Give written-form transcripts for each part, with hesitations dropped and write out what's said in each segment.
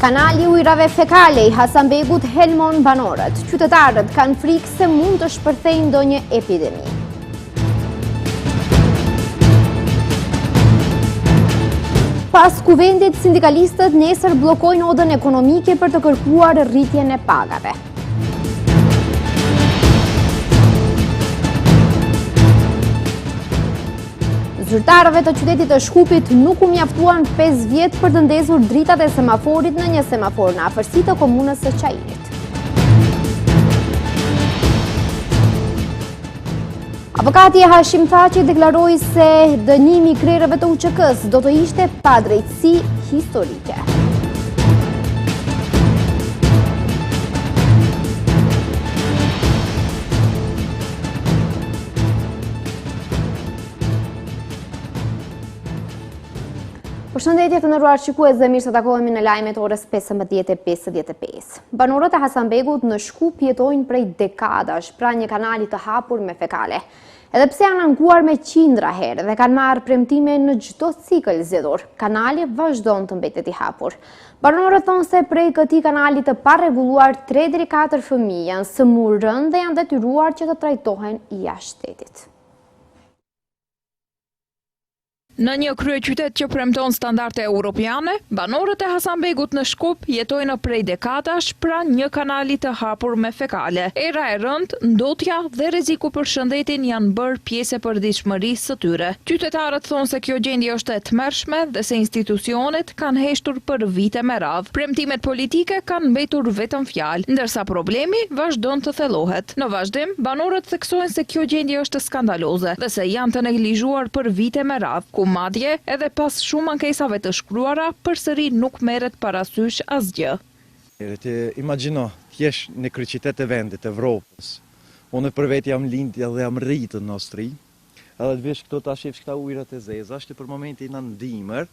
Kanali ujrave fekale i Hasanbegut helmon banorët. Qytetarët kanë frikë se mund të shpërthejnë ndonjë epidemi. Pas kuvendit, sindikalistët nesër bllokojnë odën ekonomike për të kërkuar rritjen e pagave. Zyrtarëve të qytetit të Shkupit nuk u mjaftuan 5 vjet për të ndezur dritat e semaforit në një semafor në afërsi të komunës së Çajinit. Avokati Hashim Thaçi deklaroi se dënimi i krerëve të UÇK-s do të ishte pa drejtësi historike. Përshëndetje të nderuar shikues dhe mirë se takohemi në lajmet orës 15:55. Banorët e Hasanbegut në Shkup jetojnë prej dekadash pranë një kanali të hapur me fekale. Edhe pse janë ankuar me qindra herë dhe kanë marrë premtime në çdo cikël zgjedhor, kanali vazhdon të mbetet i hapur. Banorët thonë se prej këtij kanali të parregulluar 3 deri 4 fëmijë janë sëmurë rënd dhe janë detyruar që të trajtohen jashtë shtetit. Në një kryeqytet që premton standarde europiane, banorët e Hasanbegut në Shkup jetojnë prej dekadash pranë një kanali të hapur me fekale. Era e rënd, ndotja dhe rreziku për shëndetin janë bërë pjesë e përditshmërisë së tyre. Qytetarët thonë se kjo gjendje është e tmerrshme dhe se institucionet kanë heshtur për vite me radhë. Premtimet politike kanë mbetur vetëm fjalë, ndërsa problemi vazhdon të thellohet. Në vazhdim, banorët theksojnë se kjo gjendje është skandaloze dhe se janë të neglizhuar për vite me radhë. Madje edhe pas shumë ankesave të shkruara, përsëri nuk merret parasysh asgjë. Imagjino, t'jesh në kryeqytet e vendit të Evropës. Unë për vetë jam lindja dhe jam rritur në Austri. Edhe të vesh këto ta shifsh këta ujrat e zeza, është për momentin në ndimër,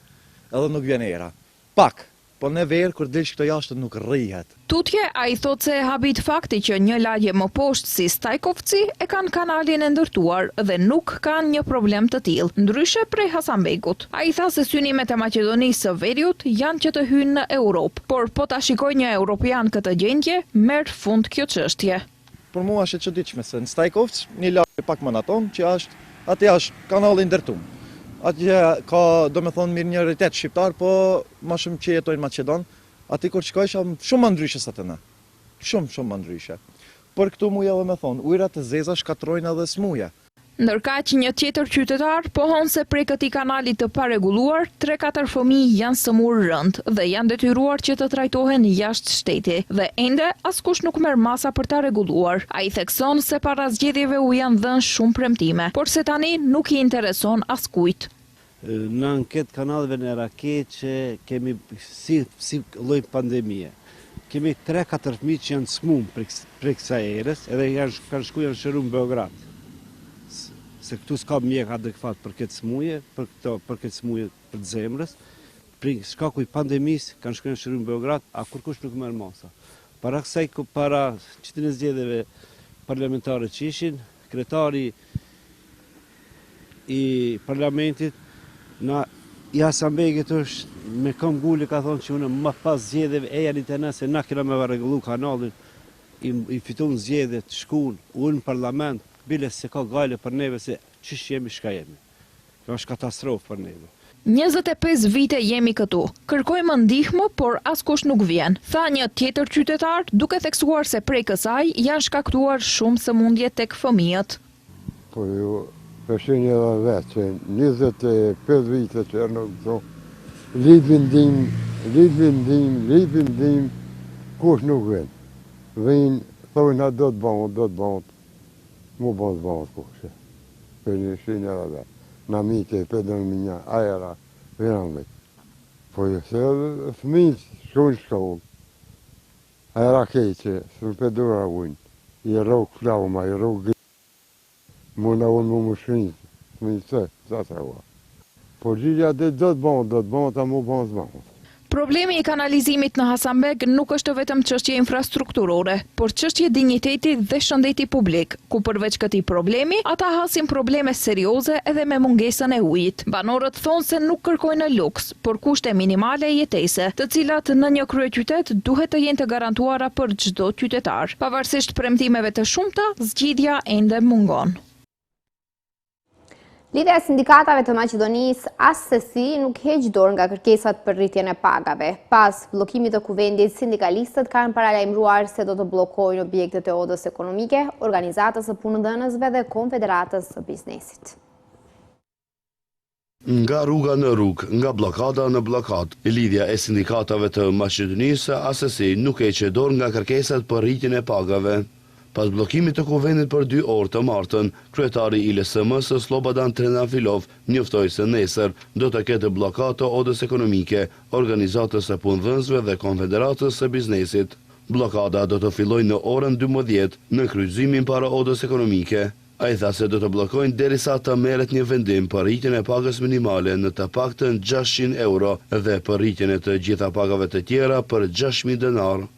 edhe nuk vjen era. Pak, po në verë kur dilsh këto jashtë nuk rrihet. Tutje, a i thot se habit fakti që një lagje më poshtë si Stajkovci e kanë kanalin e ndërtuar dhe nuk kanë një problem të tillë, ndryshe prej Hasanbegut. A i tha se synimet e Maqedonisë së Veriut janë që të hynë në Europë, por po ta shikoj një europian këtë gjendje, merr fund kjo çështje. Për mua është e çuditshme se në Stajkovc një lagje pak më naton që aty është kanali ndërtuar. Atje ka, do me thonë, mirë njëritet shqiptar, po ma shumë që jetojnë Macedon, ati kur qëkoj shumë më ndryshe sa të në. Shumë më ndryshe. Por këtu muja dhe me thonë, ujrat e zeza shkatrojnë edhe smuje. Ndërkaq një tjetër qytetar pohon se prej këtij kanali të parregulluar, 3-4 fëmijë janë sëmurë rënd dhe janë detyruar që të trajtohen jashtë shteti dhe ende askush nuk merr masa për ta rregulluar. Ai thekson se para zgjedhjeve u janë dhënë shumë premtime, por se tani nuk i intereson askujt. Në anket kanaleve në Rake që kemi si lloj pandemie. Kemi 3-4 fëmijë që janë smumë prej kësaj erës, edhe kanë shkuar në shërum Beograd. Se këtu s'ka mjek adekvat për këtë smuje, për këtë smuje për zemrës. Për shkaku i pandemisë kanë shkuar në shërim Beograd, a kurkush nuk merr masa. Para kësaj, para çitën e zgjedhjeve parlamentare që ishin, kryetari i parlamentit i Hasanbegit është me këmbë ngule ka thonë që unë më pas zgjedhjeve e janë internet se na kena me rregullu kanalin, i fituan zgjedhjet, shkuan unë në parlament. Bile se ka gale për neve se çish jemi shka jemi. Kjo është katastrofë për neve. 25 vite jemi këtu. Kërkojmë ndihmë, por askush nuk vjen. Tha një tjetër qytetar, duke theksuar se prej kësaj janë shkaktuar shumë sëmundje tek fëmijët. Po ju peshin edhe vetë që 25 vite që në këto lipi ndim, kush nuk vjen. Vjen, thojnë do të bënë. Mu bënë zbanë të kushe, për një shinë edhe dhe, në mike, për dhe në minja, ajera, vjeran me. Po ju se fëmijë shkojnë shkollë, ajera keqe, së më përdura ujnë, i rogë flauma, i rogë gëtë, mu në unë mu shrinë, fëmijë se, sa ua. Po gjithja dhe do të bënë, ta mu bënë zbanë. Problemi i kanalizimit në Hasanbeg nuk është vetëm çështje infrastrukturore, por çështje dinjiteti dhe shëndeti publik, ku përveç këtij problemi, ata hasin probleme serioze edhe me mungesën e ujit. Banorët thonë se nuk kërkojnë luks, por kushte minimale jetese, të cilat në një kryeqytet duhet të jenë të garantuara për çdo qytetar. Pavarësisht premtimeve të shumta, zgjidhja ende mungon. Lidhja e sindikatave të Maqedonisë asesi nuk heq dorë nga kërkesat për rritjen e pagave. Pas bllokimit të kuvendit, sindikalistët kanë paralajmëruar se do të bllokojnë objektet e odës ekonomike, organizatës së punëdhënësve dhe konfederatës së biznesit. Nga rruga në rrugë, nga bllokada në bllokat, lidhja e sindikatave të Maqedonisë asesi nuk heq dorë nga kërkesat për rritjen e pagave. Pas bllokimit të kuvendit për 2 orë të martën, kryetari i LSM-s Slobodan Trendafilov njoftoi se nesër do të ketë bllokatë të odës ekonomike, organizatës së punëdhënësve dhe konfederatës së biznesit. Bllokada do të fillojë në orën 12 në kryqëzimin para odës ekonomike. Ai tha se do të bllokojnë derisa të merret një vendim për rritjen e pagës minimale në të paktën 600 euro dhe për rritjen e të gjitha pagave të tjera për 6.000 denar.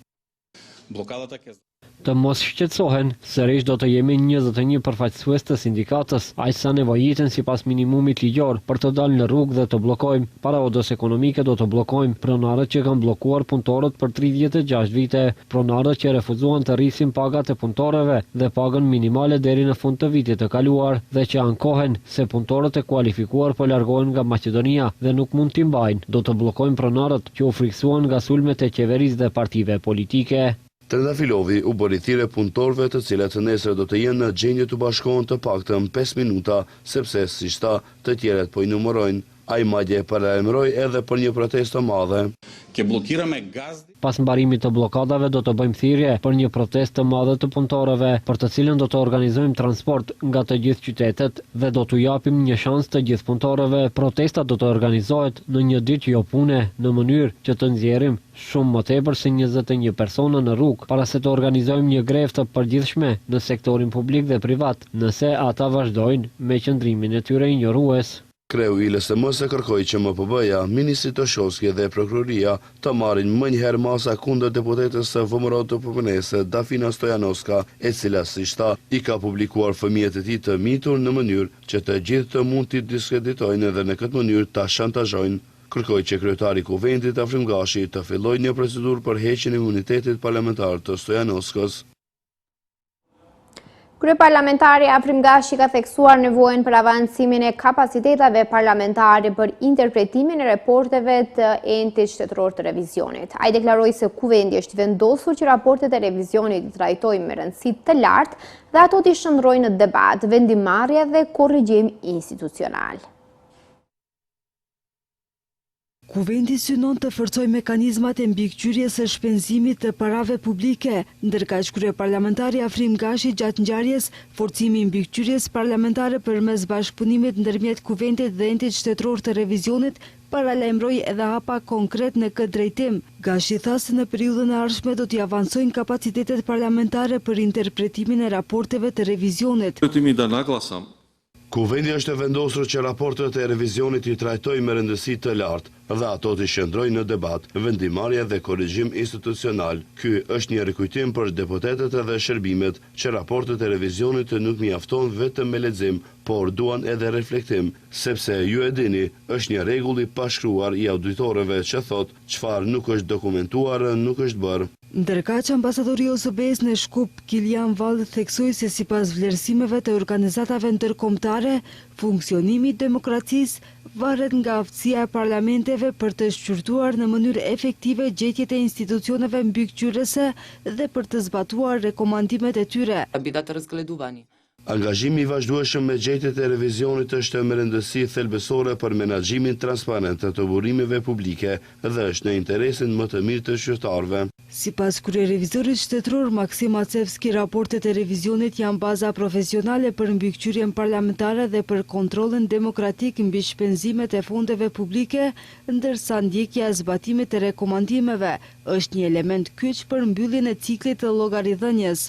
Të mos shqetësohen, sërish do të jemi 21 përfaqësues të sindikatës, aq sa nevojiten sipas minimumit ligjor për të dalë në rrugë dhe të bllokojmë. Para odës ekonomike do të bllokojmë pronarët që kanë bllokuar punëtorët për 36 vite, pronarët që refuzuan të rrisin pagat e punëtorëve dhe pagën minimale deri në fund të vitit të kaluar dhe që ankohen se punëtorët e kualifikuar po largohen nga Maqedonia dhe nuk mund t'i mbajnë. Do të bllokojmë pronarët që u friksuan nga sulmet e qeverisë dhe partive politike. Trendafilovi u bëri thirrje punëtorëve të cilët nesër do të jenë në gjendje të bashkohen të paktën 5 minuta, sepse siç tha, të tjerët po i numërojnë. Ai madje paralajmëroi edhe për një protestë të madhe. Pas mbarimit të bllokadave do të bëjmë thirrje për një protestë të madhe të punëtorëve, për të cilën do të organizojmë transport nga të gjithë qytetet dhe do t'u japim një shans të gjithë punëtorëve. Protesta do të organizohet në një ditë jo pune, në mënyrë që të nxjerrim shumë më tepër se 21 persona në rrugë, para se të organizojmë një grevë të përgjithshme në sektorin publik dhe privat, nëse ata vazhdojnë me qëndrimin e tyre injorues. Kreu i LSM-s kërkoi që MPB-ja, Ministri Toshovski dhe Prokuroria të marrin më njëherë masa kundër deputetës së VMRO të PPN-s Dafina Stojanovska, e cila siç tha i ka publikuar fëmijët e tij të mitur në mënyrë që të gjithë të mund t'i diskreditojnë dhe në këtë mënyrë ta shantazhojnë. Kërkoi që kryetari i kuvendit Afrim Gashi të fillojë një procedurë për heqjen e imunitetit parlamentar të Stojanovskës. Kryeparlamentari Afrim Gashi ka theksuar nevojën për avancimin e kapacitetave parlamentare për interpretimin e raporteve të entit shtetëror të revizionit. Ai deklaroi se kuvendi është vendosur që raportet e revizionit të trajtojnë me rëndësi të lartë dhe ato t'i shndrojnë në debat, vendimarrje dhe korrigjim institucional. Kuvendi synon të forcojë mekanizmat e mbikëqyrjes së shpenzimit të parave publike, ndërkaq kryeparlamentari Afrim Gashi gjatë ngjarjes forcimi i mbikëqyrjes parlamentare përmes bashkëpunimit ndërmjet kuvendit dhe entit shtetëror të revizionit paralajmëroi edhe hapa konkret në këtë drejtim. Gashi tha se në periudhën e ardhshme do t'i avancojnë kapacitetet parlamentare për interpretimin e raporteve të revizionit. Kuvendi është vendosur që raportet e revizionit i trajtojë me rëndësi të lartë dhe ato t'i shndrojnë në debat, vendimarrje dhe korrigjim institucional. Ky është një rikujtim për deputetët dhe shërbimet që raportet e revizionit nuk mjafton vetëm me lexim, por duan edhe reflektim, sepse ju e dini, është një rregull i pashkruar i auditorëve që thot çfarë nuk është dokumentuar, nuk është bërë. Ndërkaq ambasadori i OSBE-s në Shkup, Kilian Vall, theksoi se sipas vlerësimeve të organizatave ndërkombëtare, funksionimi i demokracisë varet nga aftësia e parlamenteve për të shqyrtuar në mënyrë efektive gjetjet e institucioneve mbikëqyrëse dhe për të zbatuar rekomandimet e tyre. Angazhimi i vazhdueshëm me gjetjet e revizionit është me rëndësi thelbësore për menaxhimin transparent të burimeve publike dhe është në interesin më të mirë të qytetarëve. Sipas kryerevizorit shtetëror Maksim Acevski, raportet e revizionit janë baza profesionale për mbikëqyrjen parlamentare dhe për kontrollin demokratik mbi shpenzimet e fondeve publike, ndërsa ndjekja e zbatimit të rekomandimeve është një element kyç për mbylljen e ciklit të llogaridhënies.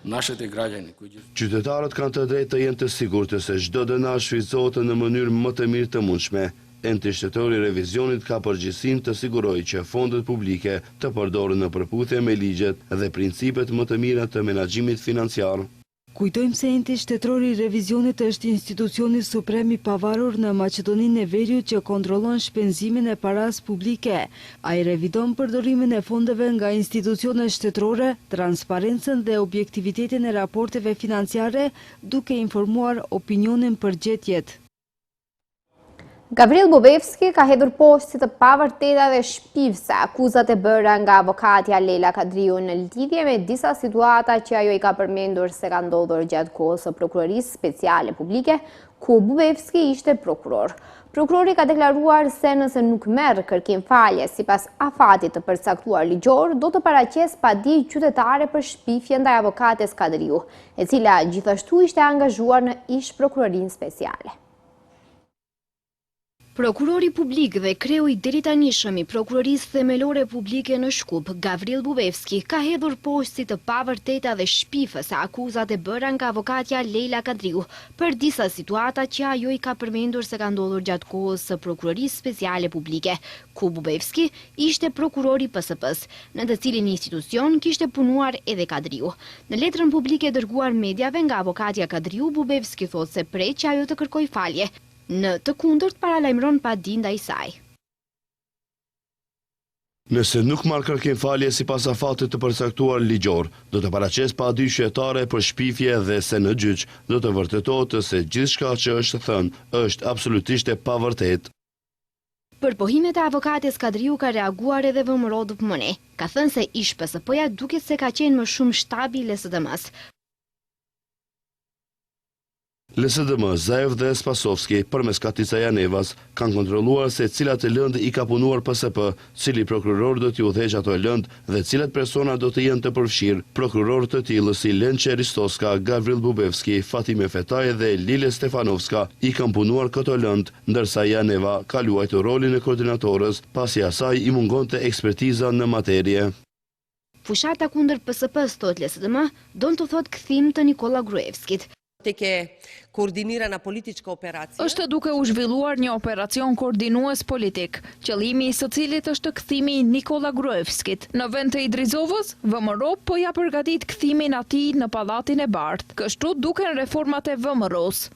Qytetarët kanë të drejtë të jenë të sigurtë se çdo denar shfrytëzohet në mënyrë më të mirë të mundshme. Enti shtetori i revizionit ka përgjegjësinë të sigurojë që fondet publike të përdoren në përputhje me ligjet dhe principet më të mira të menaxhimit financiar. Kujtojmë se enti shtetërori i revizionit është institucioni suprem i pavarur në Maqedoninë e Veriut që kontrollon shpenzimin e paras publike. Ai revidon përdorimin e fondeve nga institucionet shtetërore, transparencën dhe objektivitetin e raporteve financiare, duke informuar opinionin për gjetjet. Gavril Bubevski ka hedhur poshtë si të pavërteta dhe shpifse akuzat e bëra nga avokatja Leila Kadriu në lidhje me disa situata që ajo i ka përmendur se ka ndodhur gjatë kohës së prokurorisë speciale publike, ku Bubevski ishte prokuror. Prokurori ka deklaruar se nëse nuk merr kërkim falje sipas afatit të përcaktuar ligjor, do të paraqes padi qytetare për shpifje ndaj avokates Kadriu, e cila gjithashtu ishte angazhuar në ish prokurorinë speciale. Prokurori publik dhe kreu i deritanishëm i prokurorisë themelore publike në Shkup, Gavril Bubevski, ka hedhur poshtë si të pavërteta dhe shpifëse akuzat e bëra nga avokatja Leila Kadriu për disa situata që ajo i ka përmendur se ka ndodhur gjatë kohës së prokurorisë speciale publike, ku Bubevski ishte prokurori PSP-s, në të cilin institucion kishte punuar edhe Kadriu. Në letrën publike dërguar mediave nga avokatja Kadriu, Bubevski thotë se prej që ajo të kërkoj falje, në të kundërt paralajmëron padi ndaj saj. Nëse nuk marrë kërkim falje sipas afatit të përcaktuar ligjor, do të paraqes padi qytetare për shpifje dhe se në gjyq do të vërtetohet se gjithçka që është thënë është absolutisht e pavërtetë. Për pohimet e avokates Kadriu ka reaguar edhe VMRO DPMNE. Ka thënë se ish PSP-ja duket se ka qenë më shumë shtabi i LSDM-s. LSDM, Zaev dhe Spasovski, përmes Katica Janevas, kanë kontrolluar se cilat e lëndë i ka punuar PSP, cili prokuror do t'i udhëheqë ato lëndë dhe cilat persona do të jenë të përfshirë. Prokuror të tillë si Lençe Ristoska, Gavril Bubevski, Fatime Fetaj dhe Lile Stefanovska i kanë punuar këto lëndë, ndërsa Janeva ka luajtur rolin e koordinatorës, pasi asaj i mungonte ekspertiza në materie. Fushata kundër PSP-s, thot LSDM, don të thot kthim të Nikola Gruevskit. Është duke u zhvilluar një operacion koordinues politik, qëllimi i së cilit është kthimi i Nikola Gruevskit. Në vend të Idrizovës, VMRO po ja përgatit kthimin atij në Pallatin e Bardhë. Kështu duken reformat e VMRO-s.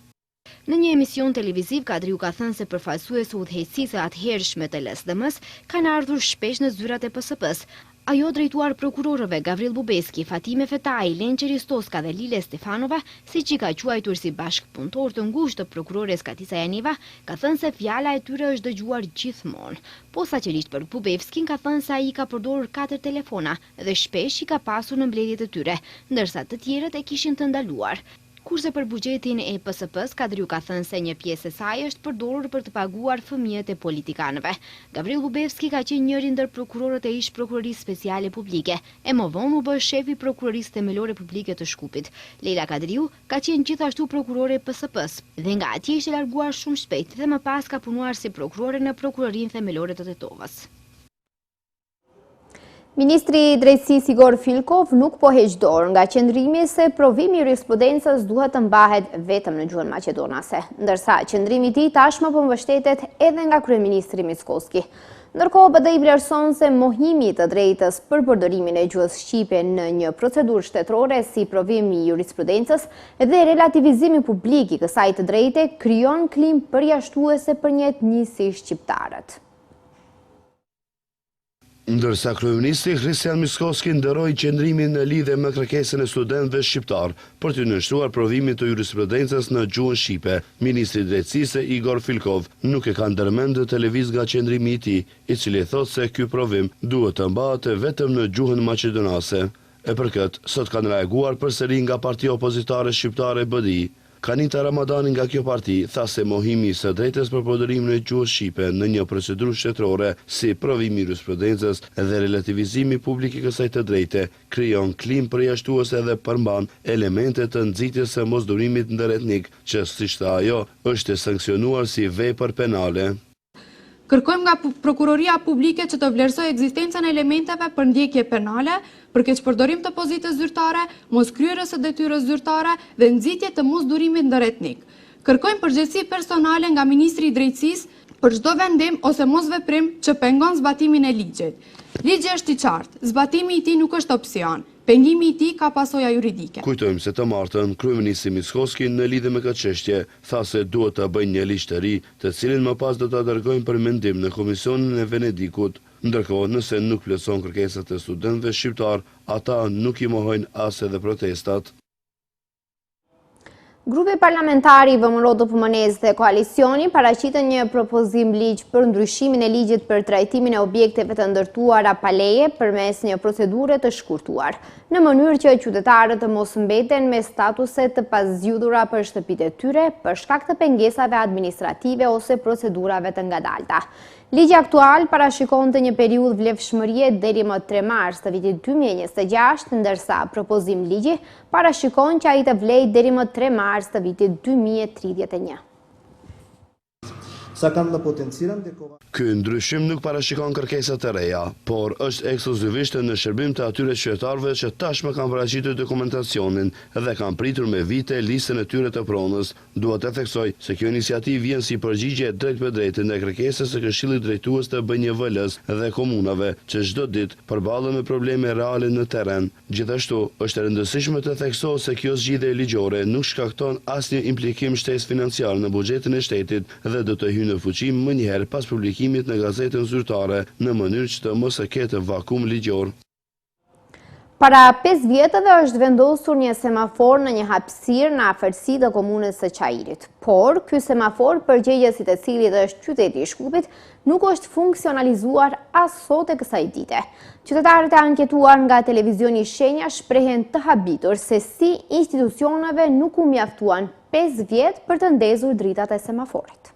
Në një emision televiziv, Kadriu ka thënë se përfaqësues udhëheqësisë atëhershme të LSDM-s kanë ardhur shpesh në zyrat e PSP-s. Ajo drejtuar prokurorëve Gavril Bubevski, Fatime Fetaj, Lençe Ristoska dhe Lile Stefanova, siç i ka quajtur si bashkëpunëtor të ngushtë të prokurores Katica Janeva, ka thënë se fjala e tyre është dëgjuar gjithmonë. Posaçërisht për Bubevskin ka thënë se ai ka përdorur 4 telefona dhe shpesh i ka pasur në mbledhjet e tyre, ndërsa të tjerët e kishin të ndaluar. Kurse për buxhetin e PSP-s, Kadriu ka thënë se një pjesë e saj është përdorur për të paguar fëmijët e politikanëve. Gavril Bubevski ka qenë njëri ndër prokurorët e ish prokurorisë speciale publike, e më vonë u bë shefi i prokurorisë themelore publike të Shkupit. Leila Kadriu ka qenë gjithashtu prokurore e PSP-s dhe nga atje ishte larguar shumë shpejt dhe më pas ka punuar si prokurore në prokurorinë themelore të Tetovës. Ministri i Drejtësisë Igor Filkov nuk po heq dorë nga qëndrimi se provimi i jurisprudencës duhet të mbahet vetëm në gjuhën maqedonase, ndërsa qëndrimi i tij tashmë po mbështetet edhe nga kryeministri Mickoski. Ndërkohë, BDI vlerëson se mohimi të drejtës për përdorimin e gjuhës shqipe në një procedurë shtetërore si provim i jurisprudencës dhe relativizimi publik i kësaj të drejte krijon klim përjashtuese për një etnisi shqiptarët. Ndërsa kryeministri Kristian Mickoski nderoi qëndrimin në lidhje me kërkesën e studentëve shqiptar për të nënshtruar provimin të jurisprudencës në gjuhën shqipe, ministri i Drejtësisë Igor Filkov nuk e ka ndërmend të lëviz nga qëndrimi i tij, i cili thotë se ky provim duhet të mbahet vetëm në gjuhën maqedonase. E për këtë, sot kanë reaguar përsëri nga partia opozitare shqiptare BDI. Kanita Ramadani nga kjo parti tha se mohimi së drejtës për përdorimin e gjuhës shqipe në një procedurë shtetërore si provimi i jurisprudencës dhe relativizimi publik i kësaj të drejte krijon klim përjashtuese dhe përmban elemente të nxitjes së mosdurimit ndëretnik, që siç tha ajo, është sankcionuar si vepër penale. Kërkojmë nga Prokuroria Publike që të vlerësojë ekzistencën e elementeve për ndjekje penale, për keqpërdorim të pozitës zyrtare, moskryerjes së detyrës zyrtare dhe nxitje të mosdurimit ndëretnik. Kërkojmë përgjegjësi personale nga Ministri i Drejtësisë për çdo vendim ose mosveprim që pengon zbatimin e ligjit. Ligji është i qartë, zbatimi i tij nuk është opsion. Pengimi i tij ka pasoja juridike. Kujtojmë se të martën, kryeministri Mickoski në lidhje me këtë çështje tha se duhet të bëjnë një ligj të ri, të cilin më pas do ta dërgojnë për mendim në Komisionin e Venedikut. Ndërkohë, nëse nuk plotëson kërkesat e studentëve shqiptar, ata nuk i mohojnë as edhe protestat. Grupi parlamentari VMRO-DPMNES dhe koalicioni paraqitën një propozim ligj për ndryshimin e ligjit për trajtimin e objekteve të ndërtuara pa leje përmes një procedure të shkurtuar, në mënyrë që qytetarët të mos mbeten me statuse të pazgjidhura për shtëpitë e tyre për shkak të pengesave administrative ose procedurave të ngadalta. Ligji aktual parashikonte një periudhë vlefshmërie deri më 3 mars të vitit 2026, ndërsa propozim ligji parashikon që ai të vlejë deri më 3 mars të vitit 2031. Ky ndryshim nuk parashikon kërkesat e reja, por është ekskluzivisht në shërbim të atyre qytetarëve që tashmë kanë paraqitur dokumentacionin dhe kanë pritur me vite listën e tyre të pronës. Duhet të theksoj se kjo iniciativë vjen si përgjigje drejt për drejt ndaj kërkesës së Këshillit Drejtues të BNJVL-s dhe komunave që çdo ditë përballen me probleme reale në terren. Gjithashtu, është e rëndësishme të theksohet se kjo zgjidhje ligjore nuk shkakton asnjë implikim shtesë financiar në buxhetin e shtetit dhe do të hyjë në fuqi më njëherë pas publikimit në gazetën zyrtare në mënyrë që të mos e ketë vakum ligjor. Para 5 vjetëve është vendosur një semafor në një hapësirë në afërsi të komunës së Çajirit, por ky semafor, përgjegjësi të cilit është qyteti i Shkupit, nuk është funksionalizuar as sot e kësaj dite. Qytetarët e anketuar nga televizioni Shenja shprehen të habitur se si institucioneve nuk u mjaftuan 5 vjet për të ndezur dritat e semaforit.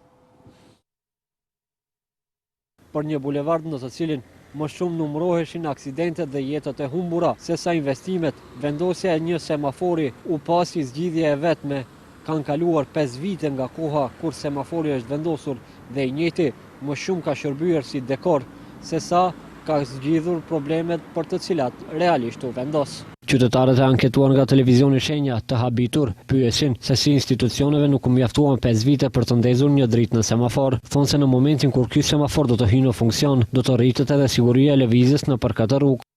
Për një bulevard në të cilin më shumë numëroheshin aksidentet dhe jetët e humbura, sesa investimet, vendosja e një semafori u pasi zgjidhja e vetme. Kanë kaluar 5 vite nga koha kur semafori është vendosur dhe i njëjti më shumë ka shërbyer si dekor, sesa ka zgjidhur problemet për të cilat realisht u vendos. Qytetarët e anketuar nga televizioni Shenja të habitur pyesin se si institucioneve nuk u mjaftuan 5 vite për të ndezur një dritë në semafor. Thonë se në momentin kur ky semafor do të hyjë në funksion, do të rritet edhe siguria e lëvizjes nëpër këtë rrugë.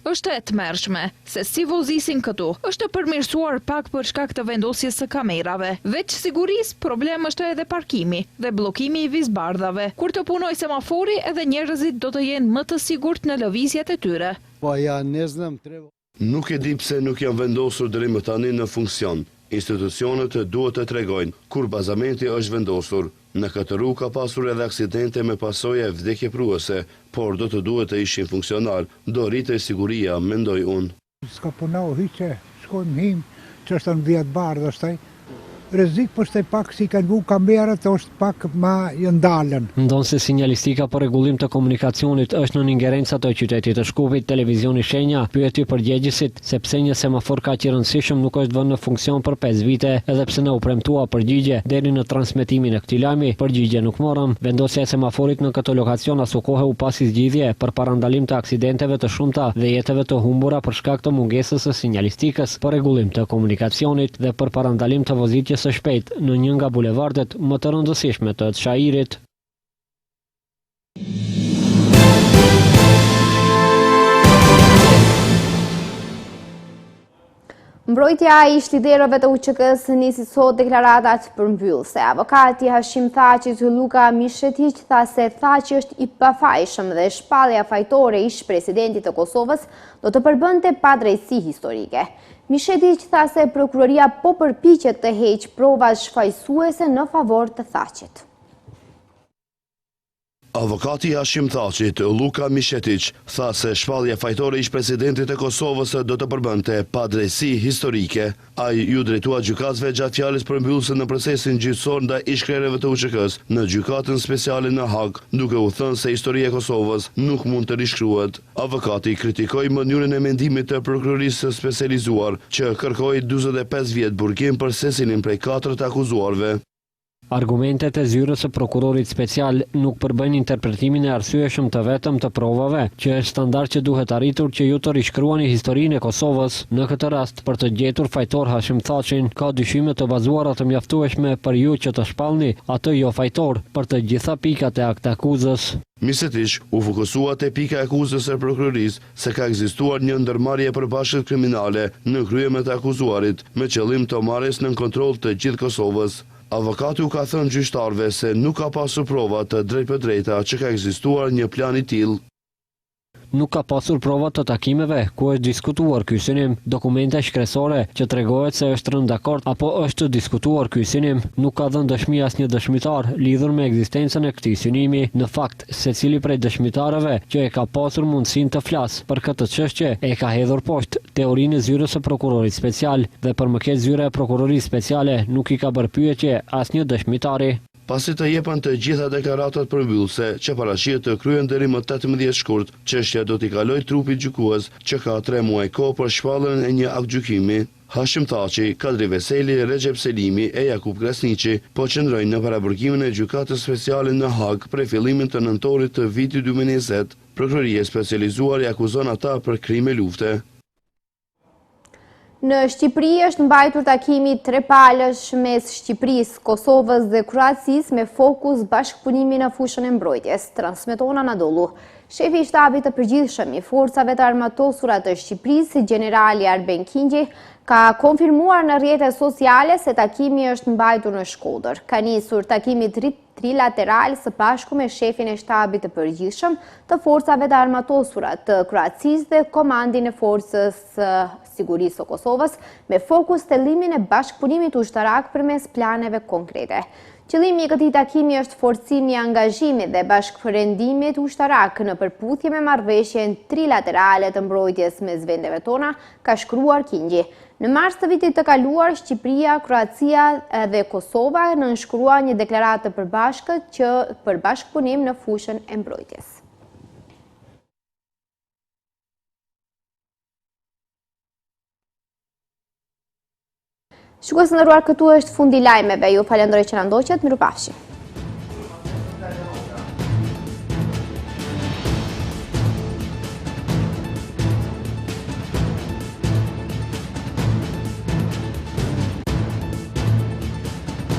Është e tmerrshme se si vozisin këtu. Është përmirësuar pak për shkak të vendosjes së kamerave. Veç sigurisë, problem është edhe parkimi dhe bllokimi i vizbardhave. Kur të punojë semafori, edhe njerëzit do të jenë më të sigurt në lëvizjet e tyre. Nuk e di pse nuk janë vendosur deri më tani në funksion. Institucionet duhet të tregojnë kur bazamenti është vendosur. Në këtë rrugë ka pasur edhe aksidente me pasojë vdekjepruese, por do të duhet të ishin funksional, do rritej siguria, mendoj unë. S'ka punau hiqe, shkojmë him, që është në vjetë bardhë, është rrezik për shtaj pak si kanë vu kamerët është pak ma jëndalën. Ndonë se sinjalistika për rregullim të komunikacionit është në ingerencë të qytetit të Shkupit, televizioni Shenja pyeti përgjegjësit se pse një semafor kaq i rëndësishëm nuk është vënë në funksion për 5 vite, edhe pse na u premtua përgjigje deri në transmetimin e këtij lajmi, përgjigje nuk morëm. Vendosja e semaforit në këtë lokacion asu kohë u pasi zgjidhje për parandalim të aksidenteve të shumta dhe jetëve të humbura për shkak të mungesës së sinjalistikës, për rregullim të komunikacionit dhe për parandalim të vozitjes së shpejtë në një nga bulevardet më të rëndësishme të Çajirit. Mbrojtja e ish-liderëve të UÇK-s nisi sot deklaratat përmbyllëse. Avokati Hashim Thaçi Luka Mishetiq tha se Thaçi është i pafajshëm dhe shpallja fajtore e ish-presidentit të Kosovës do të përbënte padrejtësi historike. Mishetiq tha se prokuroria po përpiqet të heqë prova shfaqësuese në favor të Thaçit. Avokati Hashim Thaçi Luka Mishetiq tha se shpallja fajtore ish-presidentit të Kosovës do të përbënte padrejtësi historike. Ai ju drejtua gjykatësve gjatë fjalës përmbyllëse në procesin gjyqësor ndaj ish-krerëve të UÇK-s në gjykatën speciale në Hag, duke u thënë se historia e Kosovës nuk mund të rishkruhet. Avokati kritikoi mënyrën e mendimit të prokurorisë së specializuar që kërkoi 45 vjet burgim për secilin prej 4 të akuzuarve. Argumentet e zyrës së prokurorit special nuk përbëjnë interpretimin e arsyeshëm të vetëm të provave, që është standard që duhet arritur që ju të rishkruani historinë e Kosovës. Në këtë rast, për të gjetur fajtor Hashim Thaqin, ka dyshime të bazuara të mjaftueshme për ju që të shpallni atë jo fajtor për të gjitha pikat e akte akuzës. Misetish, u fokusua te pika e akuzës e prokurorisë se ka ekzistuar një ndërmarrje e përbashkët kriminale në krye me të akuzuarit, me qëllim të marrjes nën kontroll të gjithë Kosovës. Avokati u ka thënë gjyqtarëve se nuk ka pasur prova të drejtpërdrejta që ka ekzistuar një plan i tillë. Nuk ka pasur prova të takimeve ku është diskutuar ky synim, dokumente shkresore që tregohet se është rënë dakord apo është diskutuar ky synim, nuk ka dhënë dëshmi asnjë dëshmitar lidhur me ekzistencën e këtij synimi. Në fakt, secili prej dëshmitarëve që e ka pasur mundësinë të flasë për këtë çështje e ka hedhur poshtë teorinë e zyrës së prokurorit special dhe për mëket zyra e prokurorisë speciale nuk i ka bërë pyetje asnjë dëshmitari. Pasi të jepen të gjitha deklaratat përmbyllëse që parashihet të kryen deri më 18 shkurt, çështja do t'i kalojë trupit gjykues që ka 3 muaj kohë për shpalljen e një aktgjykimi. Hashim Thaçi, Kadri Veseli, Recep Selimi e Jakub Krasniqi po qëndrojnë në paraburgimin e gjykatës speciale në Hag prej fillimit të nëntorit të vitit 2020. Prokuroria specializuar i akuzon ata për krime lufte. Në Shqipëri është mbajtur takimi trepalësh mes Shqipërisë, Kosovës dhe Kroacisë me fokus bashkëpunimi në fushën e mbrojtjes, transmeton Anadolu. Shefi i shtabit të përgjithshëm i forcave të armatosura të Shqipërisë, generali Arben Kingji, ka konfirmuar në rrjetet sociale se takimi është mbajtur në Shkodër. Ka nisur takimi trilateral së bashku me shefin e shtabit të përgjithshëm të forcave të armatosura të Kroacisë dhe komandin e forcës sigurisë së Kosovës, me fokus tellimin e bashkëpunimit ushtarak përmes planeve konkrete. Qëllimi i këtij takimi është forcimi i angazhimit dhe bashkëperëndimit ushtarak në përputhje me marrëveshjen trilaterale të mbrojtjes mes vendeve tona, ka shkruar Kingji. Në mars të vitit të kaluar, Shqipëria, Kroacia dhe Kosova nënshkruan një deklaratë të përbashkët për bashkëpunim në fushën e mbrojtjes. Shikues të nderuar, këtu është fundi lajmeve. Ju falenderoj që na ndoqët, mirupafshim.